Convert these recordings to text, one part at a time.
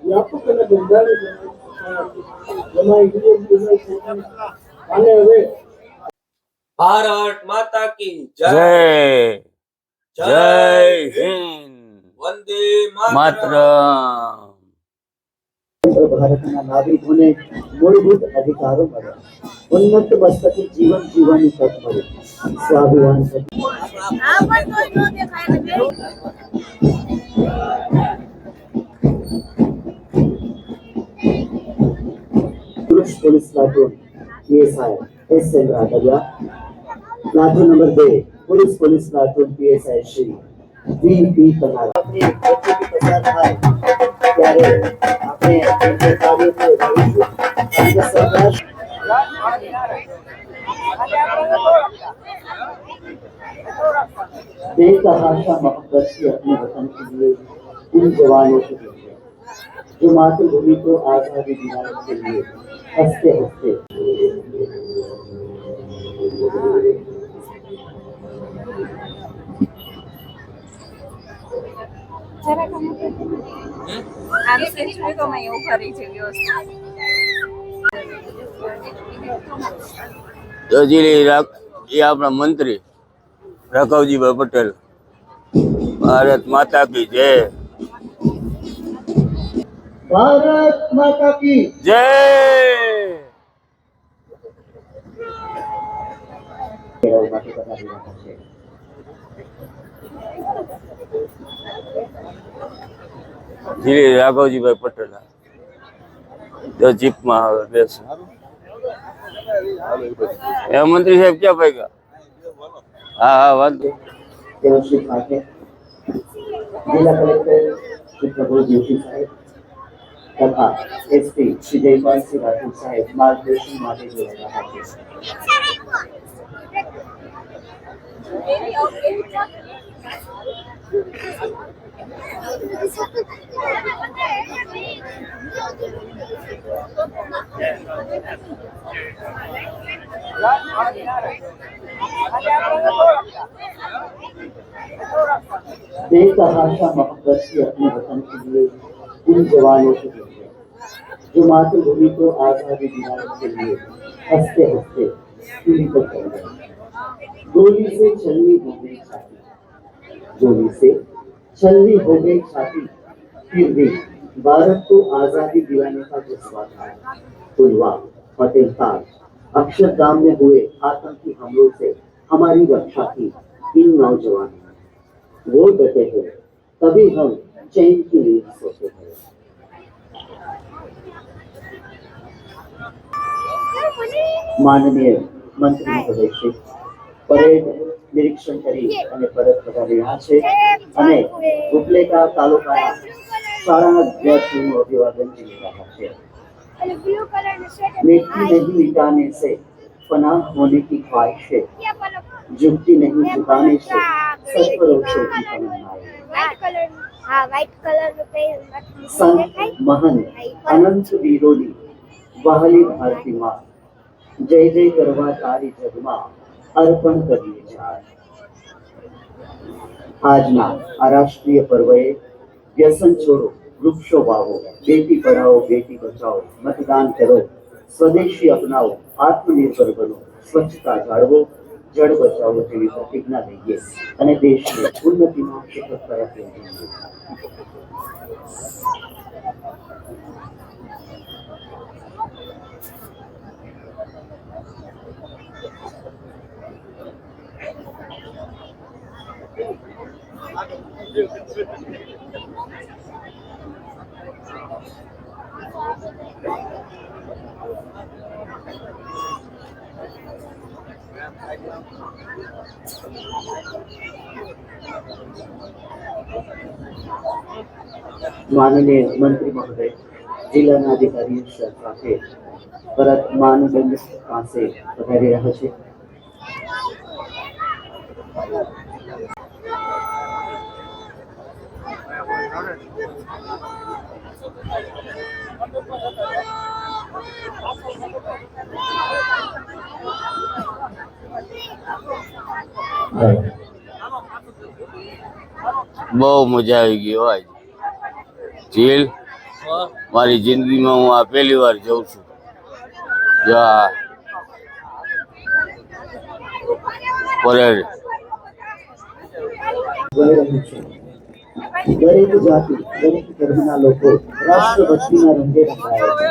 વ્યાપક અને બંધારણ જેમાં અને હવે ભારત માતા કી જય જય હિન્દ વંદે માતરમ. ભારતના નાગરિકોને મૂળભૂત અધિકારો મળ્યા, ઉન્નત મસ્તકે જીવન જીવવાની તક મળી, સ્વાભિમાન police platoon PSI S N Raghavia, platoon number 2 police platoon PSI Shri V P Kanara. अपनी बच्चे की पसंद है ત્યારે આપણે જે કાર્ય કરીશું અને સરકાર बेतहाशा मोहब्बत से अपने वतन के लिए उन जवानों से जुड़े जो मातृभूमि को आजादी दिलाने के लिए हंसते हंसते ये अपना मंत्री राघवजी भाई पटेल। भारत माता की जय। भारत माता की जय। શ્રી રાઘવજીભાઈ પટેલ તો જીપમાં હવે બેસ મંત્રી સાહેબ ક્યાં ભાગ્યા? હા હા વાંધો जिला कलेक्टर श्री प्रभु जोशी साहेब तथा एसपी श्री जयपाल सिंह राठौर साहेब मार्गदर्शन માટે જોડાયા છે। बेतहाशा मोहब्बत से अपने वतन के लिए उन जवानों से जुड़े जो मातृभूमि को आजादी दिलाने के लिए हंसते हंसते पीढ़ी पर चल गए। गोली से छलनी हो गई छाती, गोली से छलनी हो गई छाती, फिर भी भारत को आजादी दिलाने का जज्बा था। पुलवामा, फतेहसार, अक्षरधाम में हुए आतंकी हमलों से हमारी रक्षा की इन नौजवानों वो डटे हैं, तभी हम चैन की नींद सोते हैं। माननीय मंत्री महोदय श्री परेड निरीक्षण કરી અને પરત પધારી રહ્યા છે અને ઉપલેટા તાલુકાના શાળા વિદ્યાર્થીઓનું અભિવાદન કરી રહ્યા છે। मिट्टी नहीं मिटाने से फना होने की ख्वाहिशें, झुकती नहीं झुकाने से सरफरोशों की तमन्नाएं। संत महन अनंत वीरोनी वहाली भारती माँ, जय जय करवा तारी जगमा अर्पण કરીએ જાય। આજના આ રાષ્ટ્રીય પર્વએ વ્યસન છોડો, વૃક્ષો વાવો, બેટી પઢાઓ બેટી બચાવો, મતદાન કરો, સ્વદેશી અપનાવો, આત્મનિર્ભર બનો, સ્વચ્છતા જાળવો, જળ બચાવો જેવી પ્રતિજ્ઞા લઈએ અને દેશને ઉન્નતિના શિખર તરફ લઈ જઈએ। माननीय मंत्री महोदय जिल्लाના અધિકારીઓ સાથે પરત માનદંડ પાસે પધારી રહ્યા છે। બહુ મજા આવી ગઈ હો આજે. ઝીલ મારી જિંદગીમાં હું આ પહેલી વાર જઉં છું. જો આ પરેડ વહી રહ્યું છે. દરેક જાતિ દરેક ધર્મના લોકો રાષ્ટ્રભક્તિના રંગે રંગાયા છે.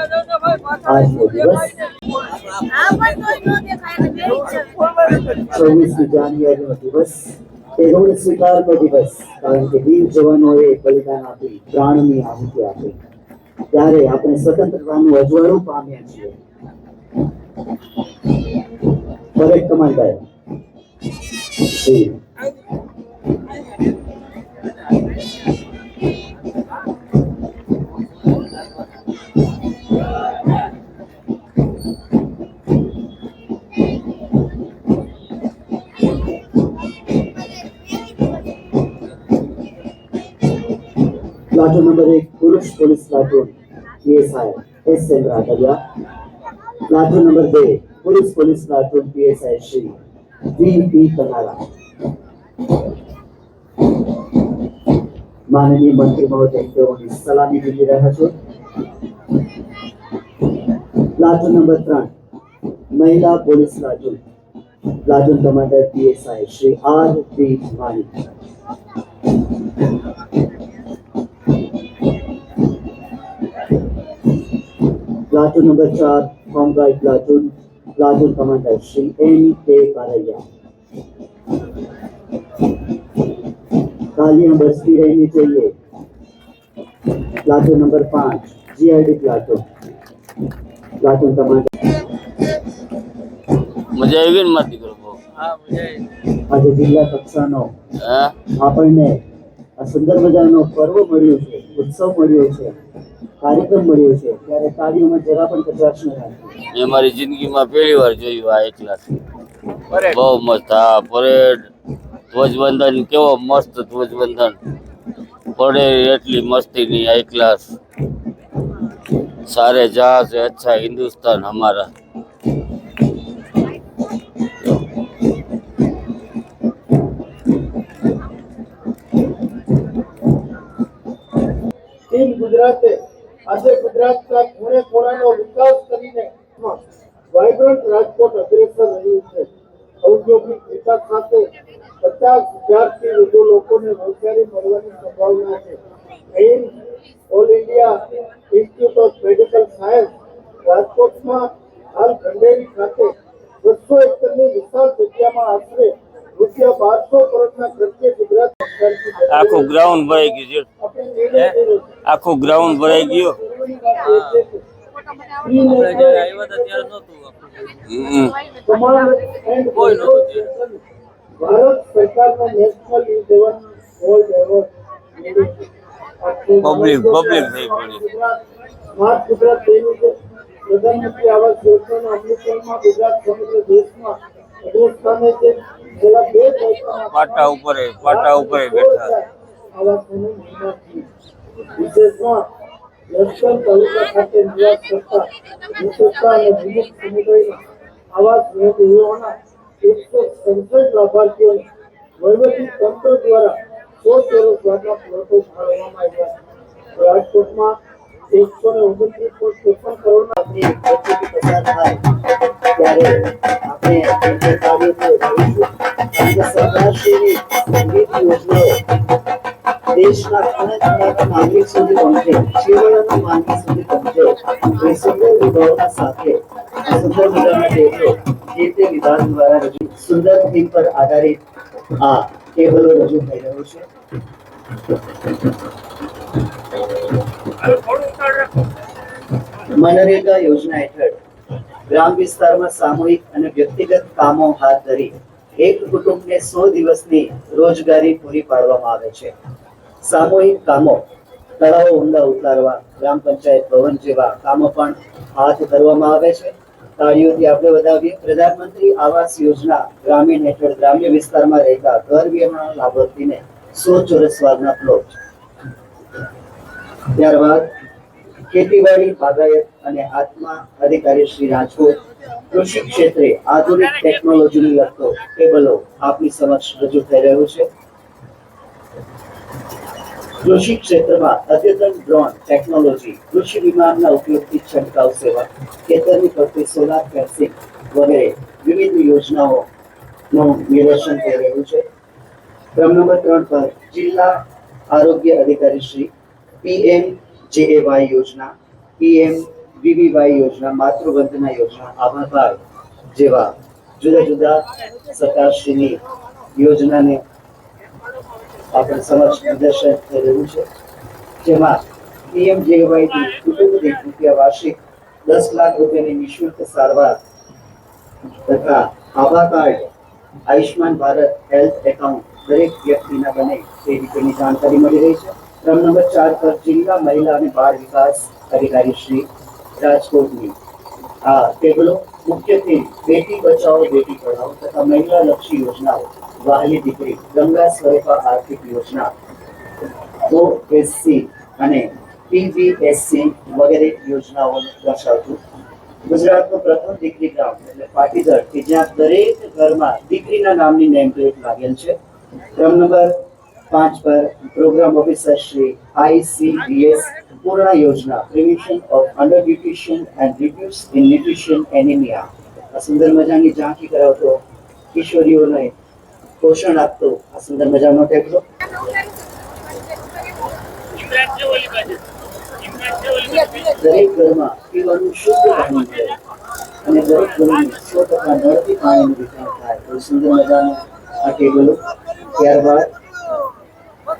આજનો દિવસ 26 જાન્યુઆરીનો દિવસ એ ઋણ સ્વીકારનો દિવસ, કારણ કે વીર જવાનોએ બલિદાન આપી પ્રાણની આહુતિ આપી ત્યારે આપણે સ્વતંત્રતાનું અજવાળું પામ્યા છીએ. Parade commander Shri platoon number 1 पुरुष police platoon PSI S N Rathod, platoon number 2 पुरुष police platoon PSI Shri V Kanara. माननीय मंत्री महोदय तेओनी सलामी લીધી રહ્યા છો. प्लाटून नंबर 3 महिला police platoon, platoon commander PSI Shri R V Vani. Platoon number 4 home guard platoon, platoon commander Shri N K Karaiya. तालियां बजती रहनी चाहिए. Platoon number 5 GID platoon, platoon commander. મજા આવી ગઈ ને મારી દીકરો બહુ. આજે જિલ્લા કક્ષાનો હા આપણને આ સુંદર મજાનો પર્વ મળ્યો છે, ઉત્સવ મળ્યો છે, કાર્યક્રમ મળ્યો છે, ત્યારે તાળીઓમાં જરા પણ કચાશ ન રાખવી. મેં મારી જિંદગીમાં પહેલી વાર જોયું આ એકલા. બહુ મસ્ત. હા પરેડ ધ્વજવંદન કેવો મસ્ત ધ્વજવંદન પડે એટલી મસ્તીની હાઈ ક્લાસ. सारे जहाँ से अच्छा हिंदुस्तान हमारा. ટીમ ગુજરાતે આજે ગુજરાતના ખૂણે ખૂણાનો વિકાસ કરીને વાઇબ્રન્ટ રાજકોટ અગ્રેસર રહ્યું છે. ઔદ્યોગિક વિકાસ સાથે 50,000થી વધુ લોકોને રોજગારી મળવાની સંભાવના છે. AIIMS all India institute of medical science રાજકોટમાં હાલ ખંડેરી ખાતે 200 એકરની વિશાળ જગ્યામાં આશરે ₹1200 કરોડના ખર્ચે ગુજરાત સરકારથી આખું ગ્રાઉન્ડ ભરાઈ ગયું છે. આપણે નિર્ણય કર્યો છે. આખું ગ્રાઉન્ડ ભરાઈ ગયું. ભારત સરકારનો નેશનલ ઇ-7 ગોલ્ડ એવોર્ડ પબ્લિક થઈ પડી. સ્માર્ટ ગુજરાત થયું છે. પ્રધાનમંત્રી આવાસ યોજનાના અમલીકરણમાં ગુજરાત સમગ્ર દેશમાં અગ્રસ્થાને છે. છેલ્લા 2 દાયકામાં પાટા ઉપર બેઠા. આવાસોનું નિર્માણ થયું. વિશેષમાં લશ્કર તાલુકા ખાતે નિવાસ કરતા વિશેષતા અને વિમુક્ત સમુદાયના આવાસ મેળવવાના 167 લાભાર્થીઓને વહીવટી તંત્ર દ્વારા 100 ચોરસ વારના પ્લોટો ફાળવવામાં આવ્યા. રાજકોટમાં 129.53 કરોડના આપણી પ્રતિનિધિ પસાર થાય ત્યારે આપણે એમને કાર્યમાં રહીશું. કારણ કે સરકારશ્રીની વિવિધ યોજનાઓ દેશના ખૂણે ખૂણાના નાગરિક સુધી પહોંચે, છેવાડાના માનવી સુધી પહોંચે. એ સુંદર વિભાવના સાથે સુંદર મજાના દેશો જે તે વિભાગ દ્વારા રજૂ સુંદર થીમ પર આધારિત આ ટેબલો રજૂ થઈ રહ્યું છે. મનરેગા યોજના હેઠળ ગ્રામ વિસ્તારમાં સામૂહિક અને વ્યક્તિગત કામો હાથ ધરી એક કુટુંબને 100 દિવસની રોજગારી પૂરી પાડવામાં આવે છે. સામૂહિક કામો તળાવો ઊંડા ઉતારવા, ગ્રામ પંચાયત ભવન જેવા કામો પણ હાથ ધરવામાં આવે છે. તાળીઓથી આપણે વધાવીએ. પ્રધાનમંત્રી આવાસ યોજના ગ્રામીણ હેઠળ ગ્રામ્ય વિસ્તારમાં રહેતા ઘર વિહોણા લાભાર્થીને 100 ચોરસ વારના પ્લોટ. ત્યારબાદ ખેતીવાડી, બાગાયત અને આત્મા અધિકારી શ્રી રાજકોટ કૃષિ ક્ષેત્રે આધુનિક ટેકનોલોજીને લગતો ટેબલો આપની સમક્ષ રજૂ થઈ રહ્યું છે. કૃષિ ક્ષેત્રમાં અદ્યતન ડ્રોન ટેકનોલોજી, કૃષિ વિમાનના ઉપયોગથી છંટકાવ સેવા, ખેતરની ફરતે સોલાર ફેન્સિંગ વગેરે વિવિધ યોજનાઓનું નિદર્શન થઈ રહ્યું છે. ક્રમ નંબર 3 પર જિલ્લા આરોગ્ય અધિકારી શ્રી PMJAY યોજના, PMVVY યોજના, માતૃવંદના યોજના, આભા કાર્ડ જેવા જુદા જુદા સરકારશ્રીની યોજનાને આપણે સમક્ષ નિદર્શન થઈ રહ્યું છે, જેમાં PMJAY થી કુટુંબ દીઠ રૂપિયા વાર્ષિક 10 લાખ રૂપિયાની નિઃશુલ્ક સારવાર તથા આભા card, Ayushman Bharat health account દરેક વ્યક્તિના બને તે રીતેની જાણકારી મળી રહી છે. ક્રમ નંબર 4 પર જિલ્લા મહિલા અને બાળ વિકાસ અધિકારી શ્રી રાજકોટની આ ટેબલો મુખ્યત્વે બેટી બચાવો બેટી પઢાઓ તથા મહિલા લક્ષી યોજનાઓ, વહાલી દીકરી, ગંગા સ્વરૂપા આર્થિક યોજના, OSC અને PBSC વગેરે યોજનાઓને દર્શાવતું ગુજરાતનું પ્રથમ દીકરી ગ્રામ એટલે પાટીદર કે જ્યાં દરેક ઘરમાં દીકરીના નામની નેમ પ્લેટ લાગેલ છે. ક્રમ નંબર 5 પર programme officer Shri ICDS Purna યોજના, prevention of under nutrition and reduce in nutrition anaemia. આ સુંદર મજાની ઝાંખી કરાવતો કિશોરીઓને પોષણ આપતો આ સુંદર મજાનો ટેબલો. દરેક ઘરમાં પીવાનું શુદ્ધ પાણી મળે અને દરેક ઘરમાં 100% નળથી પાણીનું વિતરણ થાય તો સુંદર મજાનો આ ટેબલો. ત્યારબાદ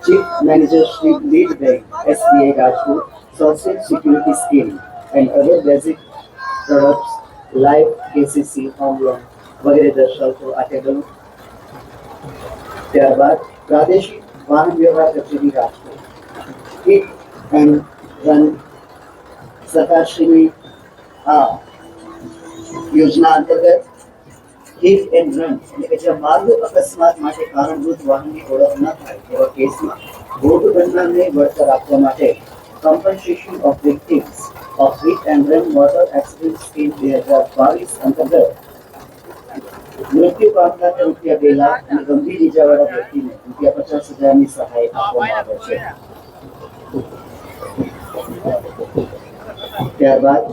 chief manager Shri lead bank SBI Rajkot, social security scheme and other basic products, life, KCC, home loan વગેરે દર્શાવતો આ ટેબલો. ત્યારબાદ પ્રાદેશિક વાહન વ્યવહાર કચેરી રાજકોટ, હિટ એન્ડ રન સરકારશ્રીની આ યોજના અંતર્ગત હિટ એન્ડ રન એટલે કે જ્યાં માર્ગ અકસ્માત માટે કારણભૂત વાહનની ઓળખ ન થાય તેવા કેસમાં ભોગ બનનારને વળતર આપવા માટે compensation of victims of hit and run motor accident scheme 2022 અંતર્ગત મૃત્યુ પામનારને રૂપિયા 2 લાખ અને ગંભીર ઇજાવાળા વ્યક્તિને રૂપિયા 50,000ની સહાય આપવામાં આવે છે. ત્યારબાદ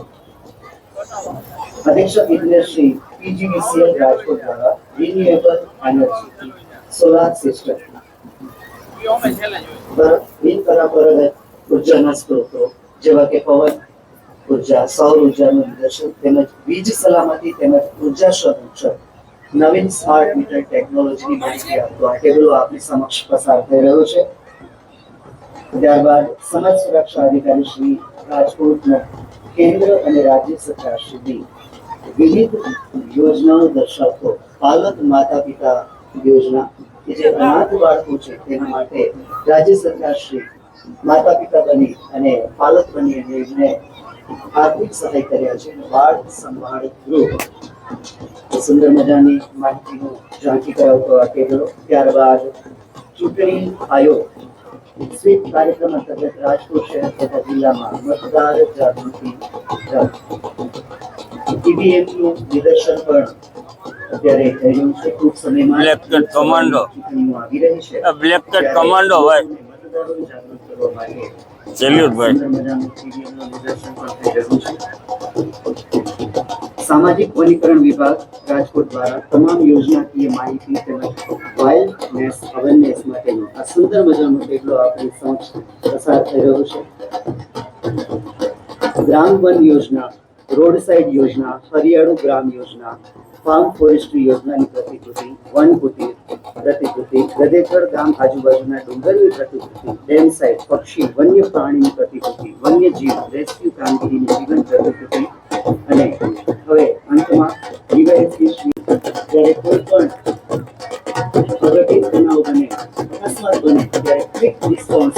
અધિક્ષક ઇજનેર શ્રી PGVCL રાજકોટ દ્વારા રિન્યુએબલ એનર્જી સોલાર સિસ્ટમ બિનપરંપરાગત ઉર્જાના સ્ત્રોતો જેવા કે પવન ઉર્જા, સૌર ઉર્જાનું નિદર્શન તેમજ વીજ સલામતી તેમજ ઉર્જા સંરક્ષણ, નવીન સ્માર્ટ મીટર ટેકનોલોજીની માહિતી આપતો આ ટેબલો આપની સમક્ષ પસાર થઈ રહ્યો છે. ત્યારબાદ સમાજ સુરક્ષા અધિકારી શ્રી રાજકોટના કેન્દ્ર અને રાજ્ય સરકાર સુધી વિવિધ યોજનાઓ દર્શાવતો પાલક માતા પિતા યોજના કે જે અનાથ બાળકો છે તેના માટે રાજ્ય સરકાર શ્રી માતા પિતા બની અને પાલક બની અને એમને આર્થિક સહાય કર્યા છે. બાળ સંભાળ ગૃહ સુંદર મજાની માહિતીનું ઝાંખી કરાવતો આ ટેબલો. ત્યારબાદ ચૂંટણી આયોગ સ્વીપ કાર્યક્રમ અંતર્ગત રાજકોટ શહેર તથા જિલ્લામાં મતદાર જાગૃતિ EVMનું નિદર્શન પણ અત્યારે થઈ રહ્યું છે. ટૂંક સમયમાં બ્લેક કેટ કમાન્ડો, ચૂંટણીઓ આવી રહી છે. બ્લેક કેટ કમાન્ડો ભાઈ, મતદારોને જાગૃત કરવા માટે સેલ્યુટ ભાઈ. સુંદર મજાનું EVMનું નિદર્શન પણ થઈ રહ્યું છે. સામાજિક વનીકરણ વિભાગ રાજકોટ દ્વારા તમામ યોજનાકીય માહિતી તેમજ વાઇલ્ડનેસ અવેરનેસ માટેનો આ સુંદર મજાનો ટેબલો આપણી સમક્ષ પસાર થઈ રહ્યો છે. ગ્રામ વન યોજના, રોડ સાઇડ યોજના, હરિયાળુ ગ્રામ યોજના, ફાર્મ ફોરેસ્ટ્રી યોજનાની પ્રતિકૃતિ, વન કુટીર પ્રતિકૃતિ, ગધેકડ ગામ આજુબાજુના ડુંગરની પ્રતિકૃતિ, ડેમ સાઇટ, પક્ષી વન્ય પ્રાણીની પ્રતિકૃતિ, વન્યજીવ રેસ્ક્યુ કામગીરીની જીવન પ્રતિકૃતિ અને હવે અંતમાં જ્યારે કોઈ પણ અઘટિત બનાવ બને, અકસ્માત બને ત્યારે ક્વિક રિસ્પોન્સ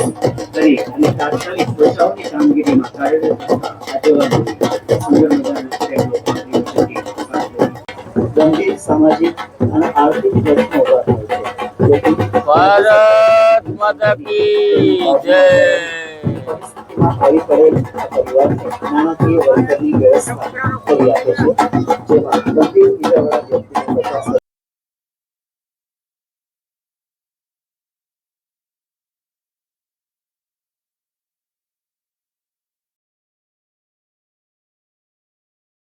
કરી અને તાત્કાલિક બચાવની કામગીરીમાં કાર્યરત થતા આગેવાનોની સુંદર મજાનો ટેબલો ગંભીર સામાજિક અને આર્થિક પ્રશ્નો ઉભા થાય છે. ભારત માતા કી જય. પરિસ્થિતિમાં આવી પડેલ આ પરિવારને નાણાકીય વળતરની વ્યવસ્થા કરી આપે છે, જેમાં ગંભીર ઇજાવાળા વ્યક્તિ